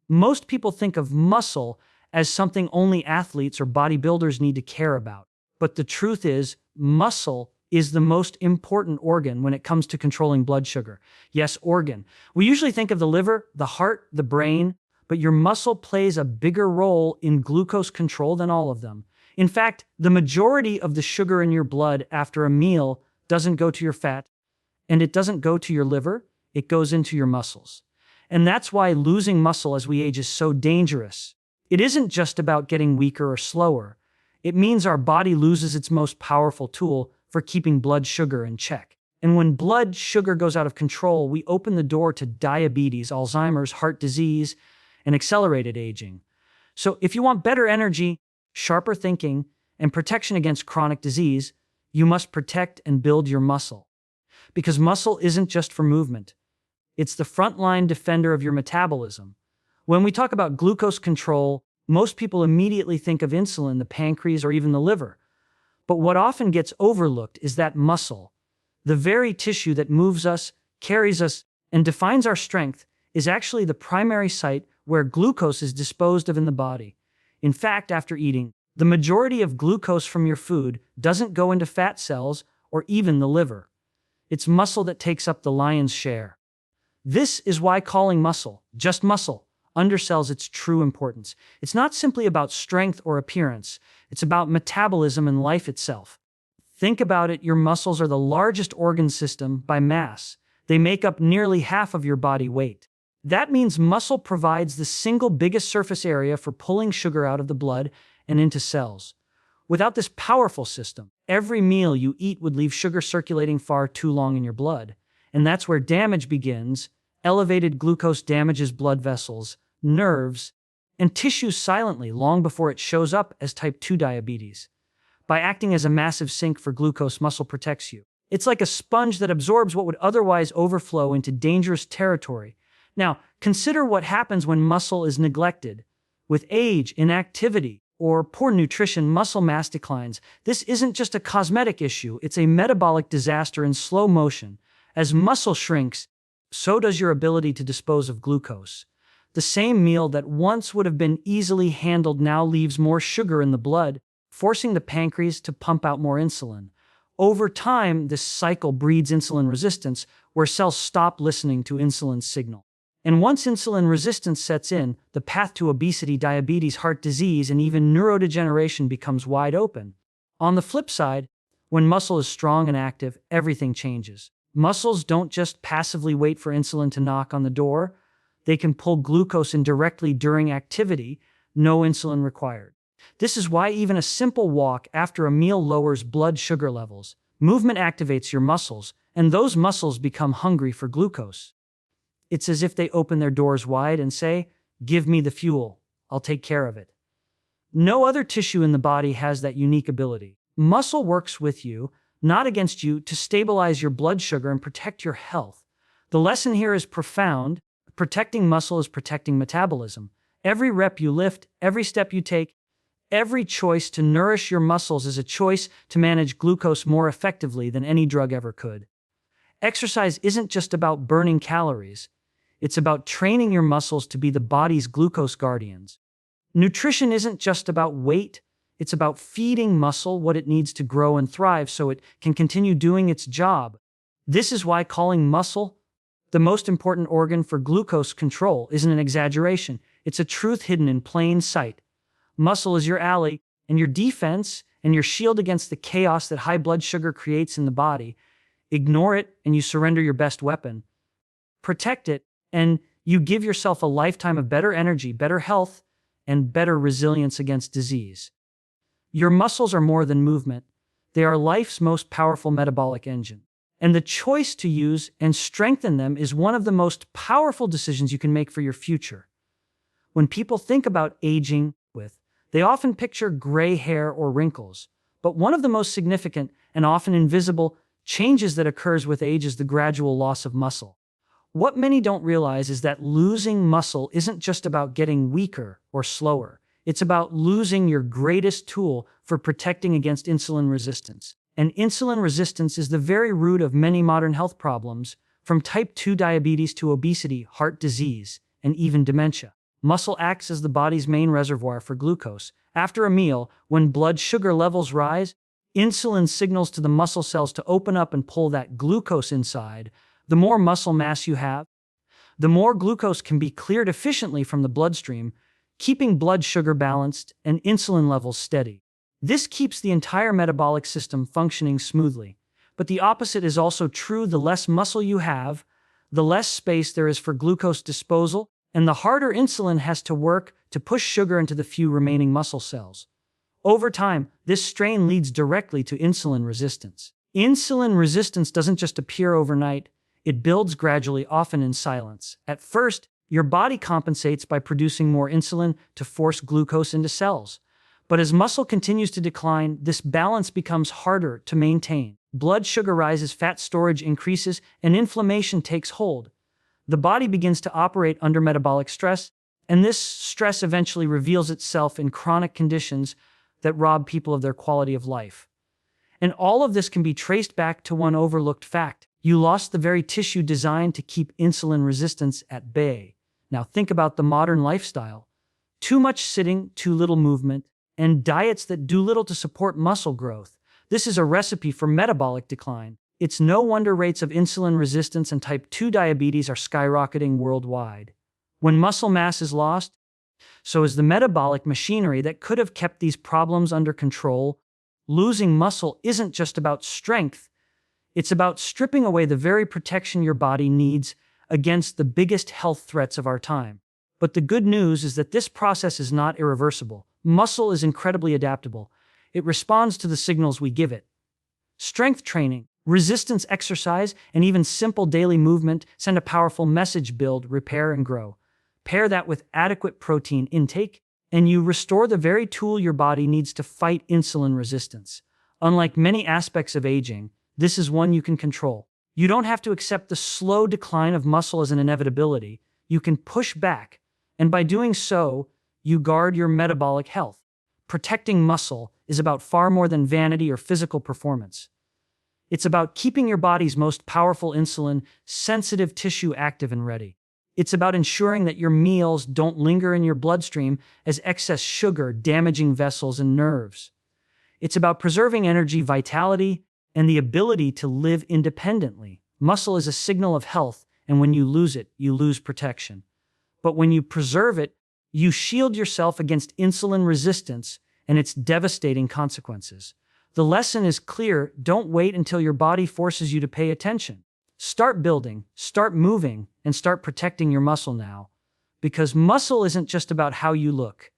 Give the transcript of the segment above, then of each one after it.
Most people think of muscle as something only athletes or bodybuilders need to care about. But the truth is, muscle is the most important organ when it comes to controlling blood sugar. Yes, organ. We usually think of the liver, the heart, the brain, but your muscle plays a bigger role in glucose control than all of them. In fact, the majority of the sugar in your blood after a meal doesn't go to your fat, and it doesn't go to your liver, it goes into your muscles. And that's why losing muscle as we age is so dangerous. It isn't just about getting weaker or slower. It means our body loses its most powerful tool for keeping blood sugar in check. And when blood sugar goes out of control, we open the door to diabetes, Alzheimer's, heart disease, and accelerated aging. So if you want better energy, sharper thinking, and protection against chronic disease, you must protect and build your muscle. Because muscle isn't just for movement. It's the frontline defender of your metabolism. When we talk about glucose control, most people immediately think of insulin, the pancreas, or even the liver. But what often gets overlooked is that muscle, the very tissue that moves us, carries us, and defines our strength, is actually the primary site where glucose is disposed of in the body. In fact, after eating, the majority of glucose from your food doesn't go into fat cells or even the liver. It's muscle that takes up the lion's share. This is why calling muscle just muscle undersells its true importance. It's not simply about strength or appearance. It's about metabolism and life itself. Think about it, your muscles are the largest organ system by mass. They make up nearly half of your body weight. That means muscle provides the single biggest surface area for pulling sugar out of the blood and into cells. Without this powerful system, every meal you eat would leave sugar circulating far too long in your blood. And that's where damage begins. Elevated glucose damages blood vessels, nerves, and tissues silently long before it shows up as type 2 diabetes. By acting as a massive sink for glucose, muscle protects you. It's like a sponge that absorbs what would otherwise overflow into dangerous territory. Now, consider what happens when muscle is neglected. With age, inactivity, or poor nutrition, muscle mass declines. This isn't just a cosmetic issue, it's a metabolic disaster in slow motion. As muscle shrinks, so does your ability to dispose of glucose. The same meal that once would have been easily handled now leaves more sugar in the blood, forcing the pancreas to pump out more insulin. Over time, this cycle breeds insulin resistance, where cells stop listening to insulin's signal. And once insulin resistance sets in, the path to obesity, diabetes, heart disease, and even neurodegeneration becomes wide open. On the flip side, when muscle is strong and active, everything changes. Muscles don't just passively wait for insulin to knock on the door. They can pull glucose in directly during activity, no insulin required. This is why even a simple walk after a meal lowers blood sugar levels. Movement activates your muscles, and those muscles become hungry for glucose. It's as if they open their doors wide and say, "Give me the fuel, I'll take care of it." No other tissue in the body has that unique ability. Muscle works with you, not against you, to stabilize your blood sugar and protect your health. The lesson here is profound. Protecting muscle is protecting metabolism. Every rep you lift, every step you take, every choice to nourish your muscles is a choice to manage glucose more effectively than any drug ever could. Exercise isn't just about burning calories. It's about training your muscles to be the body's glucose guardians. Nutrition isn't just about weight. It's about feeding muscle what it needs to grow and thrive so it can continue doing its job. This is why calling muscle the most important organ for glucose control isn't an exaggeration. It's a truth hidden in plain sight. Muscle is your ally and your defense and your shield against the chaos that high blood sugar creates in the body. Ignore it and you surrender your best weapon. Protect it and you give yourself a lifetime of better energy, better health, and better resilience against disease. Your muscles are more than movement. They are life's most powerful metabolic engine. And the choice to use and strengthen them is one of the most powerful decisions you can make for your future. When people think about aging, they often picture gray hair or wrinkles. But one of the most significant and often invisible changes that occurs with age is the gradual loss of muscle. What many don't realize is that losing muscle isn't just about getting weaker or slower. It's about losing your greatest tool for protecting against insulin resistance. And insulin resistance is the very root of many modern health problems, from type 2 diabetes to obesity, heart disease, and even dementia. Muscle acts as the body's main reservoir for glucose. After a meal, when blood sugar levels rise, insulin signals to the muscle cells to open up and pull that glucose inside. The more muscle mass you have, the more glucose can be cleared efficiently from the bloodstream, keeping blood sugar balanced and insulin levels steady. This keeps the entire metabolic system functioning smoothly. But the opposite is also true. The less muscle you have, the less space there is for glucose disposal, and the harder insulin has to work to push sugar into the few remaining muscle cells. Over time, this strain leads directly to insulin resistance. Insulin resistance doesn't just appear overnight, it builds gradually, often in silence. At first, your body compensates by producing more insulin to force glucose into cells. But as muscle continues to decline, this balance becomes harder to maintain. Blood sugar rises, fat storage increases, and inflammation takes hold. The body begins to operate under metabolic stress, and this stress eventually reveals itself in chronic conditions that rob people of their quality of life. And all of this can be traced back to one overlooked fact. You lost the very tissue designed to keep insulin resistance at bay. Now think about the modern lifestyle. Too much sitting, too little movement, and diets that do little to support muscle growth. This is a recipe for metabolic decline. It's no wonder rates of insulin resistance and type 2 diabetes are skyrocketing worldwide. When muscle mass is lost, so is the metabolic machinery that could have kept these problems under control. Losing muscle isn't just about strength. It's about stripping away the very protection your body needs against the biggest health threats of our time. But the good news is that this process is not irreversible. Muscle is incredibly adaptable. It responds to the signals we give it. Strength training, resistance exercise, and even simple daily movement send a powerful message: build, repair, and grow. Pair that with adequate protein intake, and you restore the very tool your body needs to fight insulin resistance. Unlike many aspects of aging, this is one you can control. You don't have to accept the slow decline of muscle as an inevitability. You can push back, and by doing so, you guard your metabolic health. Protecting muscle is about far more than vanity or physical performance. It's about keeping your body's most powerful insulin-sensitive tissue active and ready. It's about ensuring that your meals don't linger in your bloodstream as excess sugar, damaging vessels and nerves. It's about preserving energy, vitality, and the ability to live independently. Muscle is a signal of health, and when you lose it, you lose protection. But when you preserve it, you shield yourself against insulin resistance and its devastating consequences. The lesson is clear: don't wait until your body forces you to pay attention. Start building, start moving, and start protecting your muscle now. Because muscle isn't just about how you look,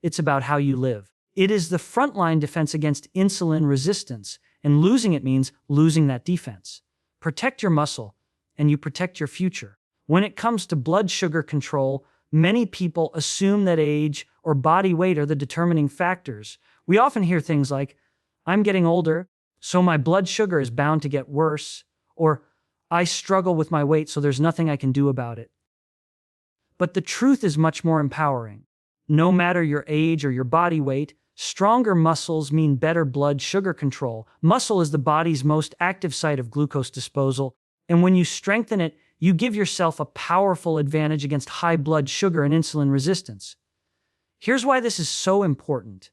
it's about how you live. It is the frontline defense against insulin resistance, and losing it means losing that defense. Protect your muscle, and you protect your future. When it comes to blood sugar control, many people assume that age or body weight are the determining factors. We often hear things like, "I'm getting older, so my blood sugar is bound to get worse," or "I struggle with my weight, so there's nothing I can do about it." But the truth is much more empowering. No matter your age or your body weight, stronger muscles mean better blood sugar control. Muscle is the body's most active site of glucose disposal, and when you strengthen it, you give yourself a powerful advantage against high blood sugar and insulin resistance. Here's why this is so important.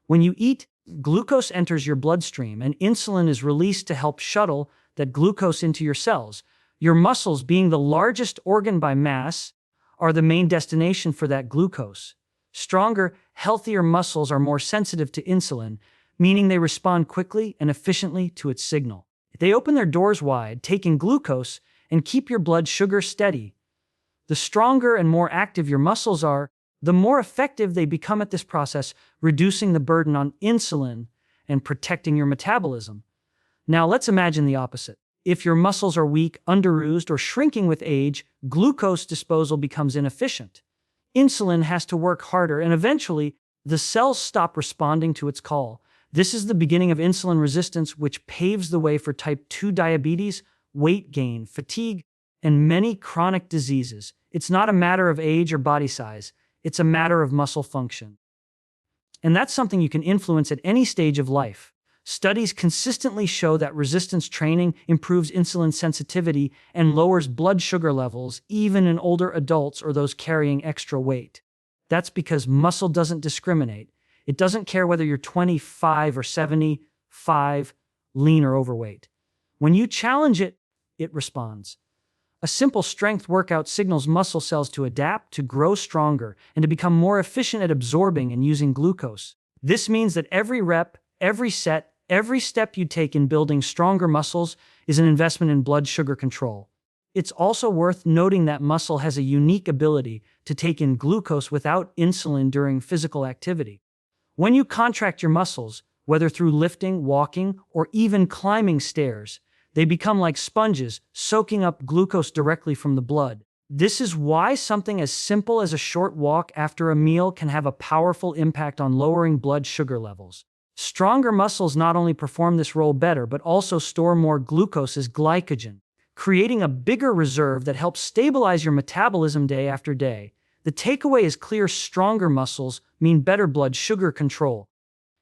When you eat, glucose enters your bloodstream and insulin is released to help shuttle that glucose into your cells. Your muscles, being the largest organ by mass, are the main destination for that glucose. Stronger, healthier muscles are more sensitive to insulin, meaning they respond quickly and efficiently to its signal. They open their doors wide, taking glucose, and keep your blood sugar steady. The stronger and more active your muscles are, the more effective they become at this process, reducing the burden on insulin and protecting your metabolism. Now let's imagine the opposite. If your muscles are weak, underused, or shrinking with age, glucose disposal becomes inefficient. Insulin has to work harder, and eventually, the cells stop responding to its call. This is the beginning of insulin resistance, which paves the way for type 2 diabetes, weight gain, fatigue, and many chronic diseases. It's not a matter of age or body size. It's a matter of muscle function. And that's something you can influence at any stage of life. Studies consistently show that resistance training improves insulin sensitivity and lowers blood sugar levels, even in older adults or those carrying extra weight. That's because muscle doesn't discriminate. It doesn't care whether you're 25 or 75, lean or overweight. When you challenge it, it responds. A simple strength workout signals muscle cells to adapt, to grow stronger, and to become more efficient at absorbing and using glucose. This means that every rep, every set, every step you take in building stronger muscles is an investment in blood sugar control. It's also worth noting that muscle has a unique ability to take in glucose without insulin during physical activity. When you contract your muscles, whether through lifting, walking, or even climbing stairs, they become like sponges, soaking up glucose directly from the blood. This is why something as simple as a short walk after a meal can have a powerful impact on lowering blood sugar levels. Stronger muscles not only perform this role better, but also store more glucose as glycogen, creating a bigger reserve that helps stabilize your metabolism day after day. The takeaway is clear: stronger muscles mean better blood sugar control.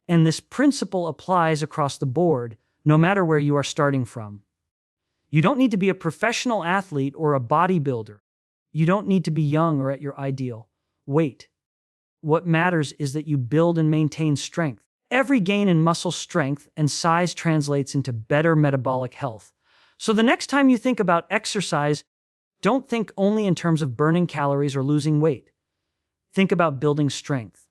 And this principle applies across the board, no matter where you are starting from. You don't need to be a professional athlete or a bodybuilder. You don't need to be young or at your ideal weight. What matters is that you build and maintain strength. Every gain in muscle strength and size translates into better metabolic health. So the next time you think about exercise, don't think only in terms of burning calories or losing weight. Think about building strength.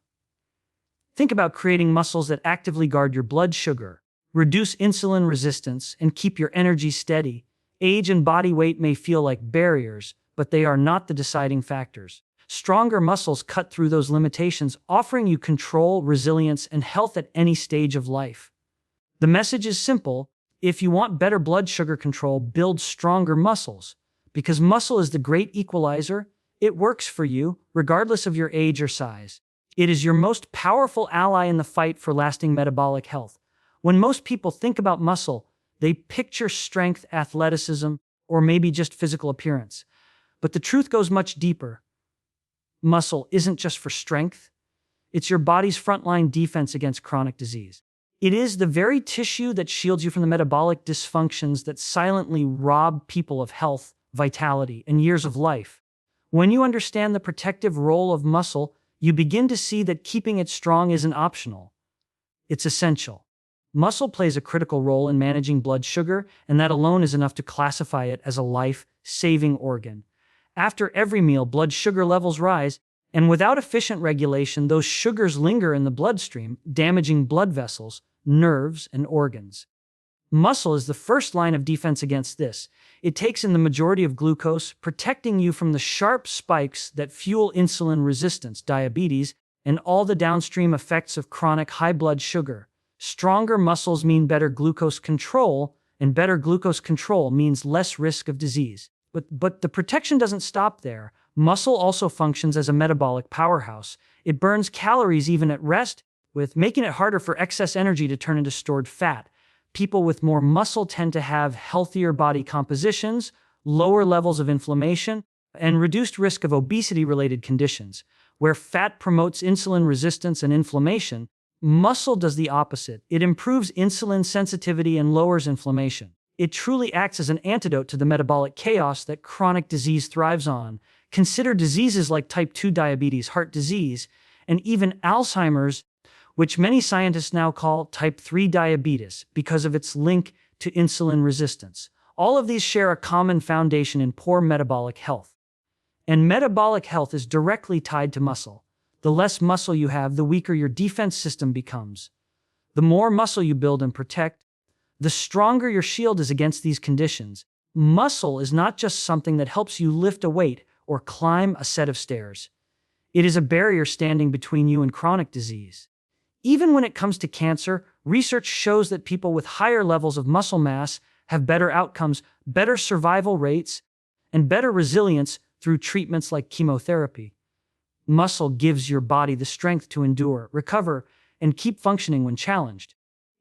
Think about creating muscles that actively guard your blood sugar, reduce insulin resistance, and keep your energy steady. Age and body weight may feel like barriers, but they are not the deciding factors. Stronger muscles cut through those limitations, offering you control, resilience, and health at any stage of life. The message is simple: if you want better blood sugar control, build stronger muscles. Because muscle is the great equalizer, it works for you, regardless of your age or size. It is your most powerful ally in the fight for lasting metabolic health. When most people think about muscle, they picture strength, athleticism, or maybe just physical appearance. But the truth goes much deeper. Muscle isn't just for strength. It's your body's frontline defense against chronic disease. It is the very tissue that shields you from the metabolic dysfunctions that silently rob people of health, vitality, and years of life. When you understand the protective role of muscle, you begin to see that keeping it strong isn't optional. It's essential. Muscle plays a critical role in managing blood sugar, and that alone is enough to classify it as a life-saving organ. After every meal, blood sugar levels rise, and without efficient regulation, those sugars linger in the bloodstream, damaging blood vessels, nerves, and organs. Muscle is the first line of defense against this. It takes in the majority of glucose, protecting you from the sharp spikes that fuel insulin resistance, diabetes, and all the downstream effects of chronic high blood sugar. Stronger muscles mean better glucose control, and better glucose control means less risk of disease. But the protection doesn't stop there. Muscle also functions as a metabolic powerhouse. It burns calories even at rest, making it harder for excess energy to turn into stored fat. People with more muscle tend to have healthier body compositions, lower levels of inflammation, and reduced risk of obesity-related conditions. Where fat promotes insulin resistance and inflammation, muscle does the opposite. It improves insulin sensitivity and lowers inflammation. It truly acts as an antidote to the metabolic chaos that chronic disease thrives on. Consider diseases like type 2 diabetes, heart disease, and even Alzheimer's, which many scientists now call type 3 diabetes because of its link to insulin resistance. All of these share a common foundation in poor metabolic health. And metabolic health is directly tied to muscle. The less muscle you have, the weaker your defense system becomes. The more muscle you build and protect, the stronger your shield is against these conditions. Muscle is not just something that helps you lift a weight or climb a set of stairs. It is a barrier standing between you and chronic disease. Even when it comes to cancer, research shows that people with higher levels of muscle mass have better outcomes, better survival rates, and better resilience through treatments like chemotherapy. Muscle gives your body the strength to endure, recover, and keep functioning when challenged.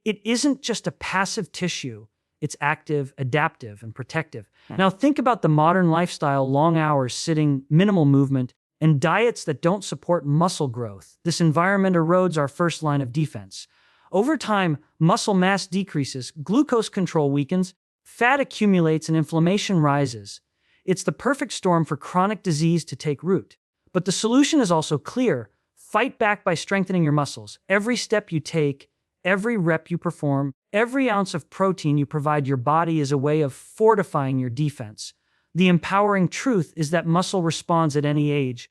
It isn't just a passive tissue. It's active, adaptive, and protective. Now think about the modern lifestyle: long hours sitting, minimal movement, and diets that don't support muscle growth. This environment erodes our first line of defense. Over time, muscle mass decreases, glucose control weakens, fat accumulates, and inflammation rises. It's the perfect storm for chronic disease to take root. But the solution is also clear. Fight back by strengthening your muscles. Every step you take, every rep you perform, every ounce of protein you provide your body is a way of fortifying your defense. The empowering truth is that muscle responds at any age.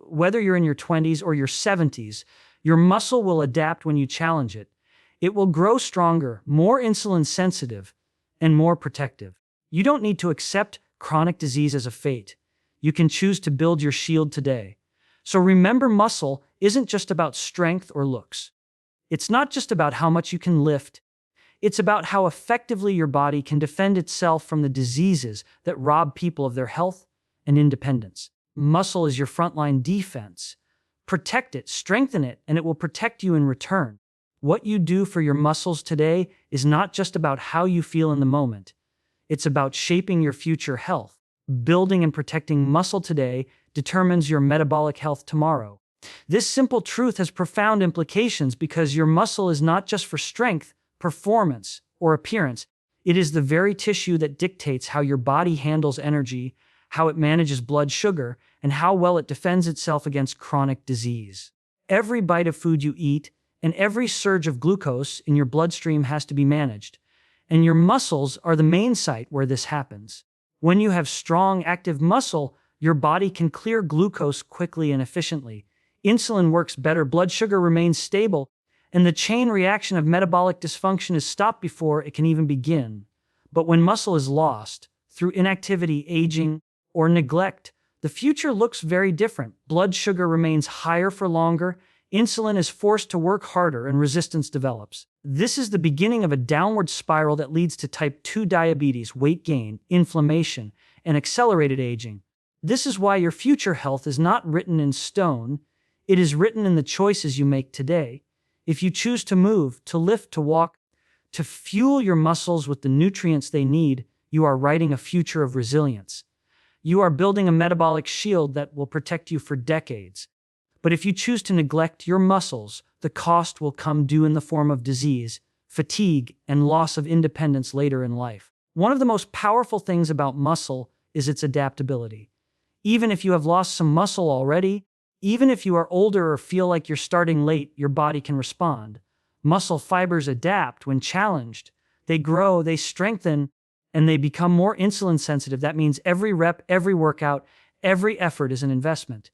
Whether you're in your 20s or your 70s, your muscle will adapt when you challenge it. It will grow stronger, more insulin sensitive, and more protective. You don't need to accept chronic disease as a fate. You can choose to build your shield today. So remember, muscle isn't just about strength or looks. It's not just about how much you can lift. It's about how effectively your body can defend itself from the diseases that rob people of their health and independence. Muscle is your frontline defense. Protect it, strengthen it, and it will protect you in return. What you do for your muscles today is not just about how you feel in the moment. It's about shaping your future health. Building and protecting muscle today determines your metabolic health tomorrow. This simple truth has profound implications because your muscle is not just for strength, performance, or appearance. It is the very tissue that dictates how your body handles energy, how it manages blood sugar, and how well it defends itself against chronic disease. Every bite of food you eat and every surge of glucose in your bloodstream has to be managed, and your muscles are the main site where this happens. When you have strong, active muscle, your body can clear glucose quickly and efficiently. Insulin works better, blood sugar remains stable, and the chain reaction of metabolic dysfunction is stopped before it can even begin. But when muscle is lost, through inactivity, aging, or neglect, the future looks very different. Blood sugar remains higher for longer, insulin is forced to work harder, and resistance develops. This is the beginning of a downward spiral that leads to type 2 diabetes, weight gain, inflammation, and accelerated aging. This is why your future health is not written in stone. It is written in the choices you make today. If you choose to move, to lift, to walk, to fuel your muscles with the nutrients they need, you are writing a future of resilience. You are building a metabolic shield that will protect you for decades. But if you choose to neglect your muscles, the cost will come due in the form of disease, fatigue, and loss of independence later in life. One of the most powerful things about muscle is its adaptability. Even if you have lost some muscle already, even if you are older or feel like you're starting late, your body can respond. Muscle fibers adapt when challenged. They grow, they strengthen, and they become more insulin sensitive. That means every rep, every workout, every effort is an investment.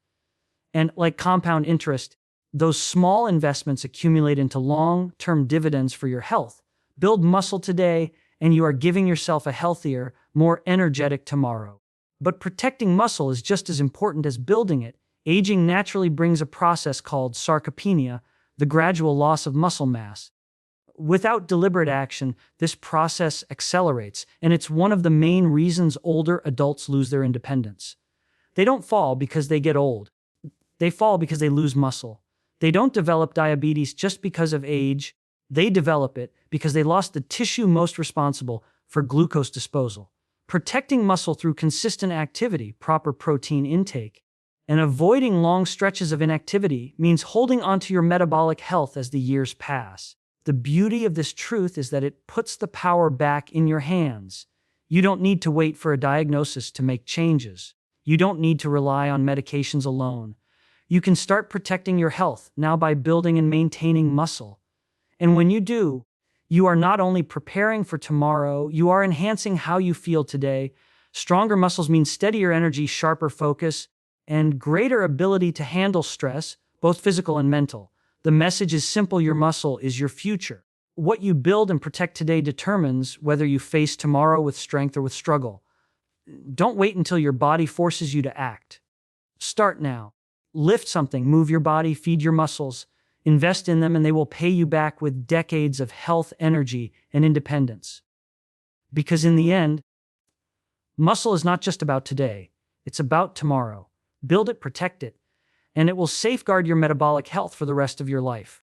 And like compound interest, those small investments accumulate into long-term dividends for your health. Build muscle today, and you are giving yourself a healthier, more energetic tomorrow. But protecting muscle is just as important as building it. Aging naturally brings a process called sarcopenia, the gradual loss of muscle mass. Without deliberate action, this process accelerates, and it's one of the main reasons older adults lose their independence. They don't fall because they get old. They fall because they lose muscle. They don't develop diabetes just because of age. They develop it because they lost the tissue most responsible for glucose disposal. Protecting muscle through consistent activity, proper protein intake, and avoiding long stretches of inactivity means holding onto your metabolic health as the years pass. The beauty of this truth is that it puts the power back in your hands. You don't need to wait for a diagnosis to make changes. You don't need to rely on medications alone. You can start protecting your health now by building and maintaining muscle. And when you do, you are not only preparing for tomorrow, you are enhancing how you feel today. Stronger muscles mean steadier energy, sharper focus, and greater ability to handle stress, both physical and mental. The message is simple: your muscle is your future. What you build and protect today determines whether you face tomorrow with strength or with struggle. Don't wait until your body forces you to act. Start now. Lift something, move your body, feed your muscles, invest in them, and they will pay you back with decades of health, energy, and independence. Because in the end, muscle is not just about today, it's about tomorrow. Build it, protect it, and it will safeguard your metabolic health for the rest of your life.